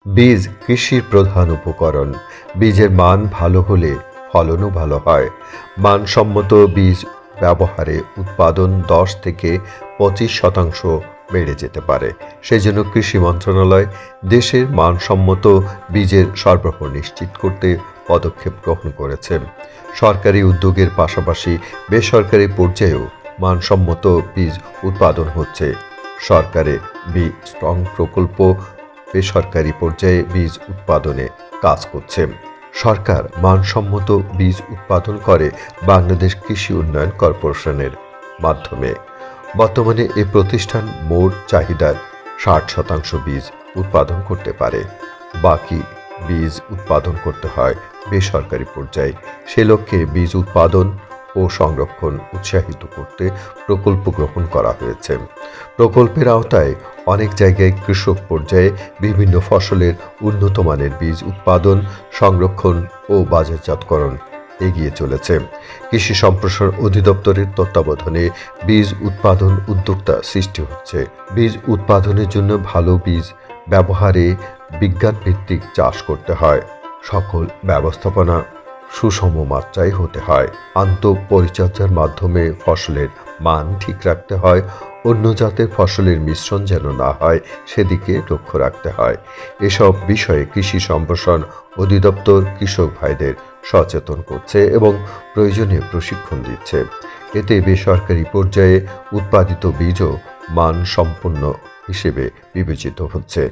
বীজ কৃষির প্রধান উপকরণ। বীজের মান ভালো হলে ফলনও ভালো হয়। মানসম্মত বীজ ব্যবহারে উৎপাদন 10 থেকে 25% বেড়ে যেতে পারে। সেজন্য কৃষি মন্ত্রণালয় দেশের মানসম্মত বীজের সরবরাহ নিশ্চিত করতে পদক্ষেপ গ্রহণ করেছে। সরকারি উদ্যোগের পাশাপাশি বেসরকারি পর্যায়েও মানসম্মত বীজ উৎপাদন হচ্ছে। সরকারে বি স্ট্রং প্রকল্প বেসরকারি পর্যায়ে বীজ উৎপাদনে কাজ করছে। সরকার মানসম্মত বীজ উৎপাদন করে বাংলাদেশ কৃষি উন্নয়ন কর্পোরেশনের মাধ্যমে। বর্তমানে এ প্রতিষ্ঠান মোট চাহিদার 60% বীজ উৎপাদন করতে পারে। বাকি বীজ উৎপাদন করতে হয় বেসরকারি পর্যায়ে। সে লক্ষ্যে বীজ উৎপাদন ও সংরক্ষণ উৎসাহিত করতে প্রকল্প গ্রহণ করা হয়েছে। প্রকল্পের আওতায় অনেক জায়গায় কৃষক পর্যায়ে বিভিন্ন ফসলের উন্নত মানের বীজ উৎপাদন, সংরক্ষণ ও বাজারজাতকরণ এগিয়ে চলেছে। কৃষি সম্প্রসারণ অধিদপ্তরের তত্ত্বাবধানে বীজ উৎপাদন উদ্যোক্তা সৃষ্টি হচ্ছে। বীজ উৎপাদনের জন্য ভালো বীজ ব্যবহারে বিজ্ঞানভিত্তিক চাষ করতে হয়। সকল ব্যবস্থাপনা সুষম মাত্রায় হতে হয়। আন্তঃপরিচর্যার মাধ্যমে ফসলের মান ঠিক রাখতে হয়। অন্য জাতের ফসলের মিশ্রণ যেন না হয় সেদিকে লক্ষ্য রাখতে হয়। এসব বিষয়ে কৃষি সম্প্রসারণ অধিদপ্তর কৃষক ভাইদের সচেতন করছে এবং প্রয়োজনীয় প্রশিক্ষণ দিচ্ছে। এতে বেসরকারি পর্যায়ে উৎপাদিত বীজও মানসম্পন্ন হিসেবে বিবেচিত হচ্ছে।